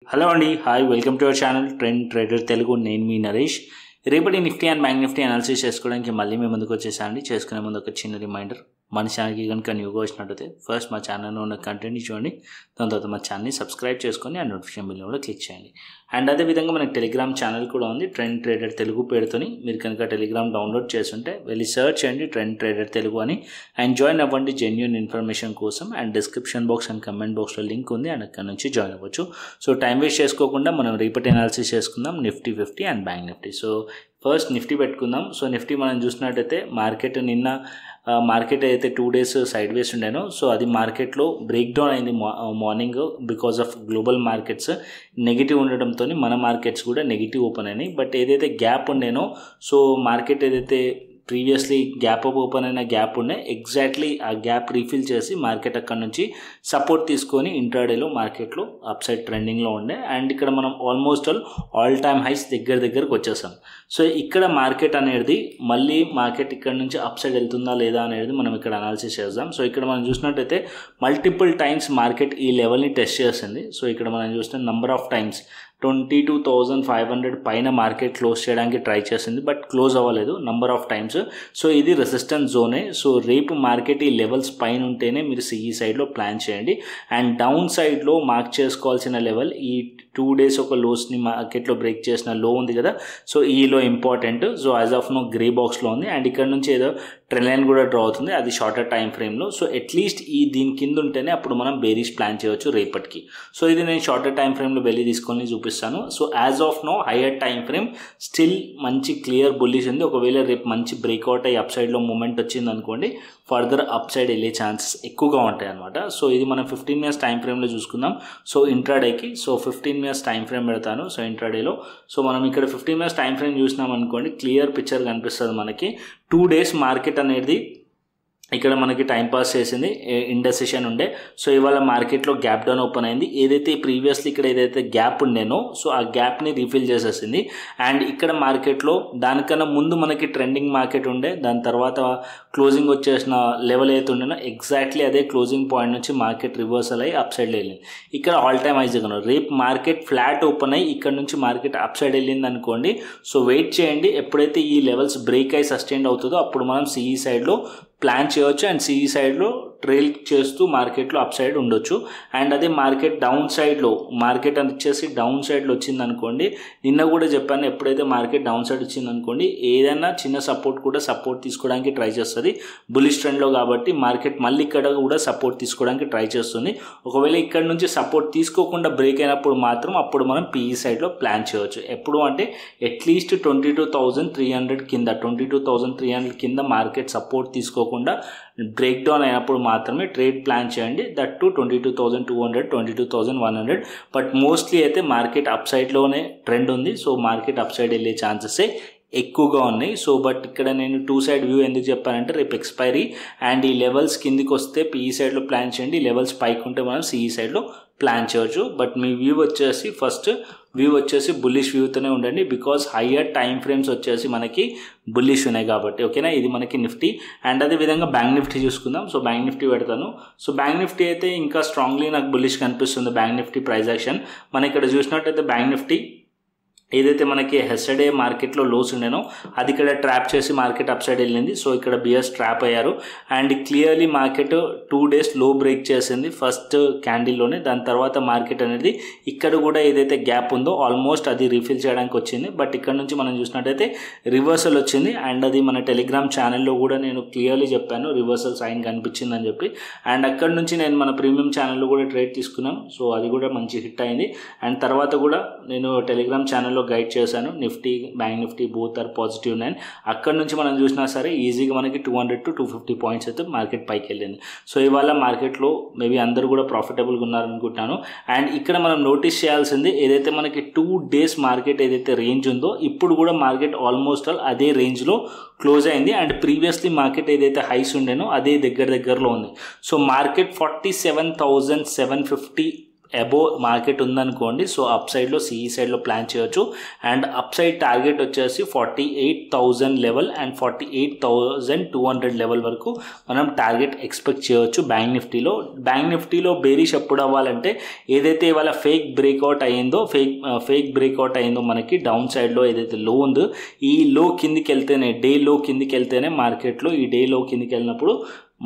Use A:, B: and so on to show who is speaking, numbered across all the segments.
A: Hello అండి, hi, welcome to our channel trend trader Telugu. నేను మీ నరేష్. రేపటి Nifty and bank Nifty analysis చేసుకోవడానికి మళ్ళీ మేము ముందుకు వచ్చేసానండి. చేసుకునే ముందు ఒక చిన్న రిమైండర్, మన ఛానల్కి కనుక న్యూగా వచ్చినట్టయితే ఫస్ట్ మా ఛానల్లో ఉన్న కంటెంట్ని చూడండి, దాని తర్వాత మా ఛానల్ని సబ్స్క్రైబ్ చేసుకొని ఆ నోటిఫికేషన్ బిల్ కూడా క్లిక్ చేయండి. అండ్ అదేవిధంగా మనకి టెలిగ్రామ్ ఛానల్ కూడా ఉంది, ట్రెండ్ ట్రేడర్ తెలుగు పేరుతోని. మీరు కనుక టెలిగ్రామ్ డౌన్లోడ్ చేస్తుంటే వెళ్ళి సర్చ్ చేయండి ట్రెండ్ ట్రేడర్ తెలుగు అని, అండ్ జాయిన్ అవ్వండి జెన్యూన్ ఇన్ఫర్మేషన్ కోసం. And description box and comment బాక్స్లో లింక్ ఉంది, అండ్ అక్కడ నుంచి జాయిన్ అవ్వచ్చు. సో టైం వేస్ట్ చేసుకోకుండా మనం రేపటి అనాలిసిస్ చేసుకుందాం Nifty 50 and bank Nifty. So first Nifty పెట్టుకుందాం. సో నిఫ్టీ మనం చూసినట్టయితే మార్కెట్ అయితే 2 days సైడ్ వేస్ ఉండేనో, సో అది మార్కెట్లో బ్రేక్ డౌన్ అయింది morning because of global markets negative ఉండడంతో మన మార్కెట్స్ కూడా నెగిటివ్ ఓపెన్ అయినాయి. బట్ ఏదైతే గ్యాప్ ఉండేనో, సో మార్కెట్ ఏదైతే ప్రీవియస్లీ గ్యాప్ అప్ ఓపెన్ అయిన గ్యాప్ ఉండే, ఎగ్జాక్ట్లీ ఆ గ్యాప్ రీఫిల్ చేసి మార్కెట్ అక్కడ నుంచి సపోర్ట్ తీసుకొని ఇంట్రాడేలో మార్కెట్లో అప్ సైడ్ ట్రెండింగ్లో ఉండే. అండ్ ఇక్కడ మనం ఆల్మోస్ట్ ఆల్ టైమ్ హైస్ దగ్గరకు వచ్చేసాం. సో ఇక్కడ మార్కెట్ అనేది మళ్ళీ మార్కెట్ ఇక్కడ నుంచి అప్ సైడ్ వెళ్తుందా లేదా అనేది మనం ఇక్కడ అనాలిసిస్ చేద్దాం. సో ఇక్కడ మనం చూసినట్టయితే మల్టిపుల్ టైమ్స్ మార్కెట్ ఈ లెవెల్ని టెస్ట్ చేస్తుంది. సో ఇక్కడ మనం చూసిన నెంబర్ ఆఫ్ టైమ్స్ 22,500 పైన మార్కెట్ క్లోజ్ చేయడానికి ట్రై చేసింది, బట్ క్లోజ్ అవ్వలేదు నెంబర్ ఆఫ్ టైమ్స్. సో ఇది రెసిస్టెన్స్ జోనే. సో రేపు మార్కెట్ ఈ లెవెల్స్ పైన ఉంటేనే మీరు సిఈ సైడ్లో ప్లాన్ చేయండి. అండ్ డౌన్ సైడ్లో మార్క్ చేసుకోవాల్సిన లెవెల్ ఈ 2 days ఒక లోస్ని మార్కెట్లో బ్రేక్ చేసిన లో ఉంది కదా, సో ఈ low important. So as of now grey బాక్స్లో ఉంది, అండ్ ఇక్కడ నుంచి ఏదో ట్రెండ్ లైన్ కూడా డ్రా అవుతుంది, అది షార్టర్ టైం ఫ్రేమ్లో. సో అట్లీస్ట్ దీని కింద ఉంటేనే అప్పుడు మనం బేరిష్ ప్లాన్ చేయవచ్చు రేపటికి. సో ఇది నేను షార్టర్ టైం ఫ్రేమ్లో వెళ్ళి తీసుకొని చూపిస్తాను. So as of now higher time frame still మంచి క్లియర్ బుల్లిష్ ఉంది. ఒకవేళ రేపు మంచి బ్రేక్అవుట్ అయ్యి అప్ సైడ్లో మూమెంట్ వచ్చింది అనుకోండి, ఫర్దర్ అప్ సైడ్ వెళ్ళే ఛాన్సెస్ ఎక్కువగా ఉంటాయి అనమాట. సో ఇది మనం 15 minutes టైం ఫ్రేమ్లో చూసుకుందాం. సో ఇంట్రాడేకి 15 minutes టైం ఫ్రేమ్ పెడతాను. సో ఇంట్రాడేలో సో మనం ఇక్కడ 15 minutes టైం ఫ్రేమ్ చూసినాం అనుకోండి, క్లియర్ పిక్చర్ కనిపిస్తుంది మనకి. 2 days మార్కెట్ అనేది ఇక్కడ మనకి టైం పాస్ చేసింది, ఇండెసిషన్ ఉండే. సో ఇవాళ మార్కెట్లో గ్యాప్ డౌన్ ఓపెన్ అయింది. ఏదైతే ప్రీవియస్లీ ఇక్కడ ఏదైతే గ్యాప్ ఉండేనో, సో ఆ గ్యాప్ని రీఫిల్ చేసేసింది. అండ్ ఇక్కడ మార్కెట్లో దానికన్నా ముందు మనకి ట్రెండింగ్ మార్కెట్ ఉండే, దాని తర్వాత క్లోజింగ్ వచ్చేసిన లెవెల్ అయితే ఉండేనో ఎగ్జాక్ట్లీ అదే క్లోజింగ్ పాయింట్ నుంచి మార్కెట్ రివర్సల్ అయ్యి అప్ సైడ్ వెళ్ళింది. ఇక్కడ ఆల్ టైమ్ హైస్ దగ్గర రేపు మార్కెట్ ఫ్లాట్ ఓపెన్ అయ్యి ఇక్కడ నుంచి మార్కెట్ అప్ సైడ్ వెళ్ళింది అనుకోండి. సో వెయిట్ చేయండి, ఎప్పుడైతే ఈ లెవెల్స్ బ్రేక్ అయ్యి సస్టైన్ అవుతుందో అప్పుడు మనం సిఈ సైడ్లో ప్లాన్ చేయవచ్చు. అండ్ సిఈ సైడ్లో ట్రైల్ చేస్తూ మార్కెట్లో అప్ సైడ్ ఉండొచ్చు. అండ్ అదే మార్కెట్ డౌన్ సైడ్లో మార్కెట్ అని వచ్చేసి డౌన్ సైడ్లో వచ్చింది అనుకోండి, నిన్న కూడా చెప్పాను, ఎప్పుడైతే మార్కెట్ డౌన్ సైడ్ వచ్చింది అనుకోండి ఏదైనా చిన్న సపోర్ట్ కూడా సపోర్ట్ తీసుకోవడానికి ట్రై చేస్తుంది బులిష్ ట్రెండ్లో. కాబట్టి మార్కెట్ మళ్ళీ ఇక్కడ కూడా సపోర్ట్ తీసుకోవడానికి ట్రై చేస్తుంది. ఒకవేళ ఇక్కడ నుంచి సపోర్ట్ తీసుకోకుండా బ్రేక్ అయినప్పుడు మాత్రం అప్పుడు మనం పిఈ సైడ్లో ప్లాన్ చేయవచ్చు. ఎప్పుడు అంటే అట్లీస్ట్ 22,300 కింద 22,300 కింద మార్కెట్ సపోర్ట్ తీసుకోకుండా బ్రేక్ డౌన్ అయినప్పుడు మాత్రమే ట్రేడ్ ప్లాన్ చేయండి. That to 22,200 22,100. బట్ మోస్ట్లీ అయితే మార్కెట్ అప్ సైడ్లోనే ట్రెండ్ ఉంది. సో మార్కెట్ అప్ సైడ్ వెళ్ళే ఛాన్సెస్ ఎక్కువగా ఉన్నాయి. సో బట్ ఇక్కడ నేను 2 side వ్యూ ఎందుకు చెప్పానంటే రేపు ఎక్స్పైరీ అండ్ ఈ లెవెల్స్ కిందికి వస్తే పిఈ సైడ్లో ప్లాన్ చేయండి, ఈ లెవెల్స్ పైకి ఉంటే మనం సిఈ సైడ్లో ప్లాన్ చేయవచ్చు. బట్ మీ వ్యూ వచ్చేసి ఫస్ట్ వ్యూ వచ్చేసి బుల్లిష్ వ్యూతోనే ఉండండి, బికాస్ హయ్యర్ టైం ఫ్రేమ్స్ వచ్చేసి మనకి బుల్లిష్ ఉన్నాయి కాబట్టి. ఓకేనా, ఇది మనకి నిఫ్టీ. అండ్ అదేవిధంగా బ్యాంక్ నిఫ్టీ చూసుకుందాం. సో బ్యాంక్ నిఫ్టీ పెడతాను. సో బ్యాంక్ నిఫ్టీ అయితే ఇంకా స్ట్రాంగ్లీ నాకు బుల్లిష్ కనిపిస్తుంది. బ్యాంక్ నిఫ్టీ ప్రైస్ యాక్షన్ మనం ఇక్కడ చూసినట్టయితే బ్యాంక్ నిఫ్టీ ఏదైతే మనకి ఎస్టర్డే మార్కెట్లో లోస్ ఉండేనో అది ఇక్కడ ట్రాప్ చేసి మార్కెట్ అప్ సైడ్ వెళ్ళింది. సో ఇక్కడ బియర్స్ ట్రాప్ అయ్యారు. అండ్ క్లియర్లీ మార్కెట్ 2 days లో బ్రేక్ చేసింది ఫస్ట్ క్యాండిల్లోనే. దాని తర్వాత మార్కెట్ అనేది ఇక్కడ కూడా ఏదైతే గ్యాప్ ఉందో ఆల్మోస్ట్ అది రీఫిల్ చేయడానికి వచ్చింది. బట్ ఇక్కడ నుంచి మనం చూసినట్టయితే రివర్సల్ వచ్చింది. అండ్ అది మన టెలిగ్రామ్ ఛానల్లో కూడా నేను క్లియర్లీ చెప్పాను రివర్సల్ సైన్ కనిపించిందని చెప్పి. అండ్ అక్కడ నుంచి నేను మన ప్రీమియం ఛానల్లో కూడా ట్రేడ్ తీసుకున్నాను. సో అది కూడా మంచి హిట్ అయింది. అండ్ తర్వాత కూడా నేను టెలిగ్రామ్ ఛానల్లో గైడ్ చేశాను, Nifty bank Nifty both are positive 9. అక్కడ నుంచి మనం చూసినా సరే ఈజీగా మనకి 200 to 250 points అయితే మార్కెట్ పైకి వెళ్ళింది. సో ఇవాళ మార్కెట్లో మేబీ అందరూ కూడా ప్రాఫిటబుల్గా ఉన్నారనుకుంటున్నాను. అండ్ ఇక్కడ మనం నోటీస్ చేయాల్సింది ఏదైతే మనకి 2 days మార్కెట్ ఏదైతే రేంజ్ ఉందో ఇప్పుడు కూడా మార్కెట్ ఆల్మోస్ట్ ఆల్ అదే రేంజ్లో క్లోజ్ అయింది. అండ్ ప్రీవియస్లీ మార్కెట్ ఏదైతే హైస్ ఉండేనో అదే దగ్గరలో ఉంది. సో మార్కెట్ 47,750 అబోవ్ మార్కెట్ ఉందనుకోండి, సో అప్ సైడ్లో సిఈ సైడ్లో ప్లాన్ చేయొచ్చు. అండ్ అప్ సైడ్ టార్గెట్ వచ్చేసి 48,000 లెవెల్ అండ్ 48,200 లెవెల్ వరకు మనం టార్గెట్ ఎక్స్పెక్ట్ చేయొచ్చు బ్యాంక్ నిఫ్టీలో. బ్యాంక్ నిఫ్టీలో బేరిష్ ఎప్పుడు అవ్వాలంటే ఏదైతే ఇవాళ ఫేక్ బ్రేక్అవుట్ అయిందో మనకి డౌన్ సైడ్లో ఏదైతే లో ఉందో ఈ లో కిందికి వెళ్తేనే, డే లో కిందికి వెళ్తేనే మార్కెట్లో ఈ డే లో కిందికి వెళ్ళినప్పుడు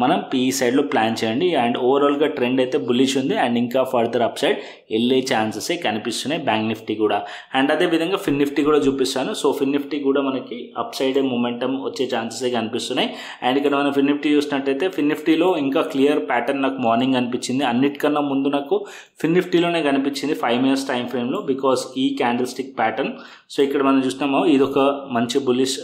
A: మనం పీఈ సైడ్లో ప్లాన్ చేయండి. అండ్ ఓవరాల్గా ట్రెండ్ అయితే బుల్లిష్ ఉంది అండ్ ఇంకా ఫర్దర్ అప్ సైడ్ వెళ్ళే ఛాన్సెసే కనిపిస్తున్నాయి బ్యాంక్ నిఫ్టీ కూడా. అండ్ అదేవిధంగా ఫిన్ నిఫ్టీ కూడా చూపిస్తాను. సో ఫిన్ నిఫ్టీ కూడా మనకి అప్ సైడ్ మొమెంటం వచ్చే ఛాన్సెసే కనిపిస్తున్నాయి. అండ్ ఇక్కడ మనం ఫిన్ నిఫ్టీ చూసినట్టయితే ఫిన్ నిఫ్టీలో ఇంకా క్లియర్ ప్యాటర్న్ నాకు మార్నింగ్ అనిపించింది. అన్నిటికన్నా ముందు నాకు ఫిన్ నిఫ్టీలోనే కనిపించింది 5 minutes టైం ఫ్రేమ్లో, బికాస్ ఈ క్యాండిల్ స్టిక్ ప్యాటర్న్. సో ఇక్కడ మనం చూసినామో ఇది ఒక మంచి bullish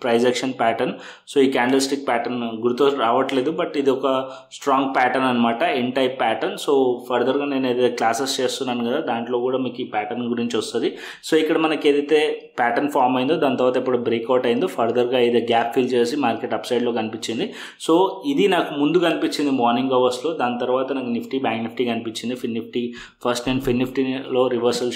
A: price action pattern. So ఈ క్యాండిల్ స్టిక్ ప్యాటర్న్ గుర్తు రావట్లేదు, బట్ ఇది ఒక స్ట్రాంగ్ ప్యాటర్న్ అనమాట, ఎన్ టైప్ ప్యాటర్న్. సో ఫర్దర్గా నేను ఏదైతే క్లాసెస్ చేస్తున్నాను కదా దాంట్లో కూడా మీకు ఈ ప్యాటర్న్ గురించి వస్తుంది. సో ఇక్కడ మనకి ఏదైతే ప్యాటర్న్ ఫామ్ అయిందో దాని తర్వాత ఇప్పుడు బ్రేక్అవుట్ అయిందో ఫర్దర్గా ఏదో గ్యాప్ ఫిల్ చేసి మార్కెట్ అప్ సైడ్లో కనిపించింది. సో ఇది నాకు ముందు కనిపించింది మార్నింగ్ అవర్స్లో, దాని తర్వాత నాకు నిఫ్టీ బ్యాంక్ నిఫ్టీ కనిపించింది. ఫిన్ నిఫ్టీ ఫస్ట్ నేను ఫిన్ నిఫ్టీలో రివర్సల్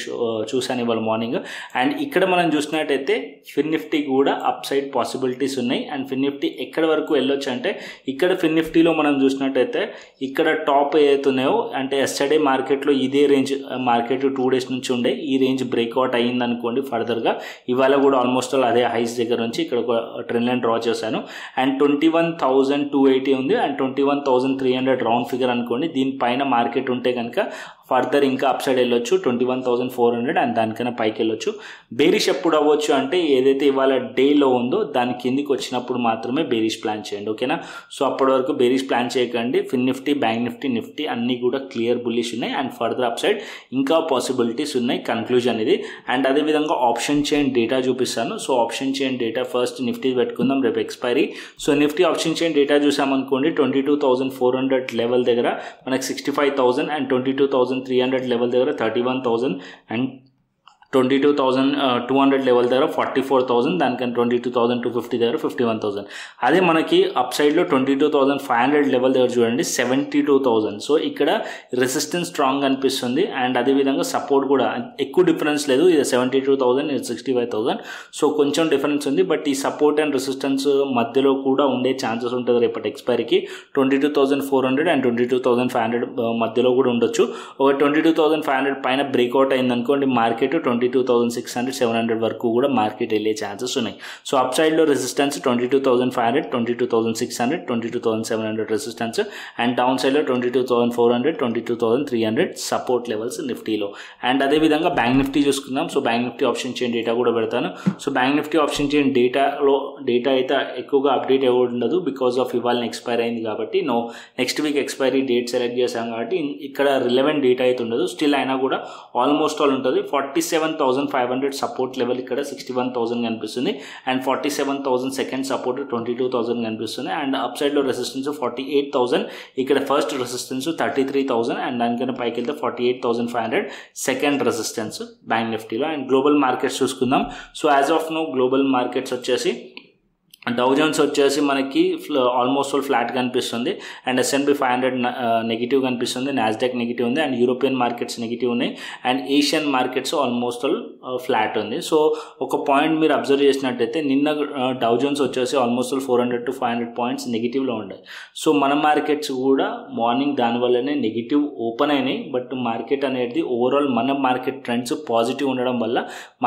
A: చూశాను ఇవాళ మార్నింగ్. అండ్ ఇక్కడ మనం చూసినట్టయితే ఫిన్ నిఫ్టీ కూడా అప్ సైడ్ పాసిబిలిటీస్ ఉన్నాయి. అండ్ ఫిన్ నిఫ్టీ ఎక్కడ వరకు వెళ్ళొచ్చు అంటే ఇక్కడ ఫిన్ నిఫ్టీలో మనం చూసినట్టయితే ఇక్కడ టాప్ ఏదైతున్నాయో అంటే ఎస్టర్డే మార్కెట్లో ఇదే రేంజ్ మార్కెట్ 2 days నుంచి ఉండే ఈ రేంజ్ బ్రేక్అవుట్ అయ్యింది అనుకోండి. ఫర్దర్గా ఇవాళ కూడా ఆల్మోస్ట్ అదే హైస్ దగ్గర నుంచి ఇక్కడ ఒక ట్రెండ్ లైన్ డ్రా చేశాను. అండ్ 21,280 ఉంది అండ్ 21,300 రౌండ్ ఫిగర్ అనుకోండి. దీనిపైన మార్కెట్ ఉంటే కనుక ఫర్దర్ ఇంకా అప్ సైడ్ వెళ్ళొచ్చు 21,400 అండ్ దానికైనా పైకి వెళ్ళొచ్చు. బేరిష్ ఎప్పుడు అవ్వచ్చు అంటే ఏదైతే ఇవాళ డేలో ఉందో దాని కిందికి వచ్చినప్పుడు మాత్రమే బేరిష్ ప్లాన్ చేయండి, ఓకేనా. సో అప్పటి వరకు బేరిష్ ప్లాన్ చేయకండి. ఫిన్ నిఫ్టీ బ్యాంక్ నిఫ్టీ అన్నీ కూడా క్లియర్ బుల్లిష్ ఉన్నాయి అండ్ ఫర్దర్ అప్ సైడ్ ఇంకా పాసిబిలిటీస్ ఉన్నాయి, కన్క్లూజన్ ఇది. అండ్ అదేవిధంగా ఆప్షన్ చైన్ డేటా చూపిస్తాను. So option chain data first Nifty పెట్టుకుందాం, రేపు expiry. So Nifty option chain data చూసామనుకోండి 22,400 లెవెల్ దగ్గర మనకి 65,000 అండ్ 22,300 లెవెల్ దగ్గర 31,000 అండ్ 22,200 లెవెల్ దగ్గర 44,000, దానికన్నా 22,250 దగ్గర 51,000. అదే మనకి అప్ సైడ్లో 22,500 లెవెల్ దగ్గర చూడండి 72,000. సో ఇక్కడ రెసిస్టెన్స్ స్ట్రాంగ్ అనిపిస్తుంది అండ్ అదేవిధంగా సపోర్ట్ కూడా ఎక్కువ డిఫరెన్స్ లేదు, ఇది 72,000 ఇది 65,000. సో కొంచెం డిఫరెన్స్ ఉంది, బట్ ఈ సపోర్ట్ అండ్ రెసిస్టెన్స్ మధ్యలో కూడా ఉండే ఛాన్సెస్ ఉంటుంది రేపటి ఎక్స్పైరీకి. 22,400 అండ్ 22,500 మధ్యలో కూడా ఉండొచ్చు. ఒక 22,500 పైన బ్రేక్అవుట్ అయింది అనుకోండి మార్కెట్ 22,600 700 వరకు కూడా మార్కెట్ వెళ్ళే ఛాన్సెస్ ఉన్నాయి. సో అప్ సైడ్లో రెసిస్టెన్స్ 22,500 22,600 22,700 రెసిస్టెన్స్ అండ్ డౌన్ సైడ్లో 22,400 22,300 సపోర్ట్ లెవెల్స్ నిఫ్టీలో. అండ్ అదేవిధంగా బ్యాంక్ నిఫ్టీ చూసుకుందాం. So bank Nifty option chain data కూడా పెడతాను. So bank Nifty option chain data అయితే ఎక్కువగా అప్డేట్ అవ్వదు ఉండదు, బికాస్ ఆఫ్ ఇవాళ ఎక్స్పైర్ అయింది కాబట్టి. Next week expiry date select చేశాం కాబట్టి ఇక్కడ రిలవెంట్ డేటా అయితే ఉండదు. స్టిల్ అయినా కూడా ఆల్మోస్ట్ ఆల్ ఉంటుంది. 47,500 సపోర్ట్ లెవెల్ ఇక్కడ 61,000 కనిపిస్తుంది అండ్ 47,000 సెకండ్ సపోర్ట్ 22,000 కనిపిస్తుంది అండ్ అప్ సైడ్లో రెసిస్టెన్స్ 48,000, ఇక్కడ ఫస్ట్ రెసిస్టెన్స్ 33,000 అండ్ దానికన్నా పైకి వెళ్తే 48,500 సెకండ్ రెసిస్టెన్స్ బ్యాంక్ నిఫ్టీలో. అండ్ గ్లోబల్ మార్కెట్స్ చూసుకుందాం. So as of now global markets వచ్చేసి డౌ జోన్స్ వచ్చేసి మనకి ఆల్మోస్ట్ ఆల్ ఫ్లాట్ కనిపిస్తుంది అండ్ S&P 500 నెగిటివ్ కనిపిస్తుంది, నాస్డాక్ నెగిటివ్ ఉంది అండ్ యూరోపియన్ మార్కెట్స్ నెగిటివ్ ఉన్నాయి and Asian markets almost all flat ఉంది. సో ఒక పాయింట్ మీరు అబ్జర్వ్ చేసినట్టయితే నిన్న డౌ జోన్స్ వచ్చేసి ఆల్మోస్ట్ ఆల్ 400 to 500 పాయింట్స్ నెగిటివ్లో ఉన్నాయి. సో మన మార్కెట్స్ కూడా మార్నింగ్ దానివల్లనే నెగిటివ్ ఓపెన్ అయినాయి, బట్ మార్కెట్ అనేది ఓవరాల్ మన మార్కెట్ ట్రెండ్స్ పాజిటివ్ ఉండడం వల్ల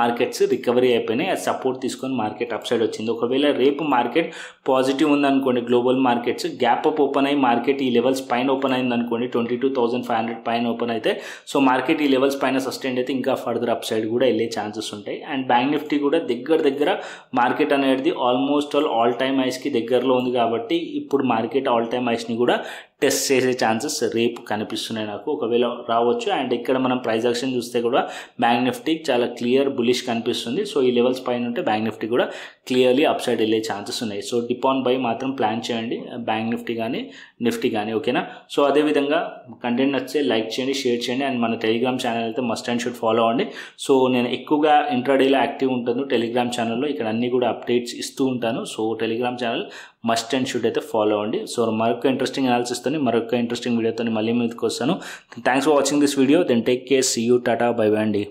A: మార్కెట్స్ రికవరీ అయిపోయినాయి. అది సపోర్ట్ తీసుకొని మార్కెట్ అప్ సైడ్ వచ్చింది. ఒకవేళ రేపు మార్కెట్ పాజిటివ్ ఉందనుకోండి, global markets gap up open అయ్యి మార్కెట్ ఈ లెవెల్స్ పైన ఓపెన్ అయింది అనుకోండి 22,500 పైన ఓపెన్ అయితే, సో మార్కెట్ ఈ లెవెల్స్ పైన సస్టైన్ అయితే ఇంకా ఫర్దర్ అప్ సైడ్ కూడా వెళ్ళే ఛాన్సెస్ ఉంటాయి. అండ్ బ్యాంక్ నిఫ్టీ కూడా దగ్గర మార్కెట్ అనేది ఆల్మోస్ట్ ఆల్ టైమ్ హైస్కి దగ్గరలో ఉంది కాబట్టి ఇప్పుడు మార్కెట్ ఆల్ టైమ్ హైస్ని కూడా టెస్ట్ చేసే ఛాన్సెస్ రేపు కనిపిస్తున్నాయి నాకు, ఒకవేళ రావచ్చు. అండ్ ఇక్కడ మనం ప్రైస్ యాక్షన్ చూస్తే కూడా బ్యాంక్ నిఫ్టీ చాలా క్లియర్ బులిష్ కనిపిస్తుంది. సో ఈ లెవెల్స్ పైన ఉంటే బ్యాంక్ నిఫ్టీ కూడా క్లియర్లీ అప్ సైడ్ వెళ్ళే ఛాన్సెస్ ఉన్నాయి. సో డిప్ ఆన్ బై మాత్రం ప్లాన్ చేయండి బ్యాంక్ నిఫ్టీ కానీ నిఫ్టీ కానీ, ఓకేనా. సో అదేవిధంగా కంటెంట్ నచ్చితే లైక్ చేయండి, షేర్ చేయండి అండ్ మన టెలిగ్రామ్ ఛానల్ అయితే మస్ట్ అండ్ షుడ్ ఫాలో అవ్వండి. సో నేను ఎక్కువగా ఇంట్రాడేలో యాక్టివ్ ఉంటాను టెలిగ్రామ్ ఛానల్లో, ఇక్కడ అన్నీ కూడా అప్డేట్స్ ఇస్తూ ఉంటాను. So Telegram channel must and should అయితే ఫాలో అవ్వండి. సో మరొక ఇంట్రెస్టింగ్ అనాలిసిస్తో మరొక ఇంట్రెస్టింగ్ వీడియోతో మళ్ళీ మీదకి వస్తాను. Thanks for watching this video. Then take care, see you, tata, bye bye అండి.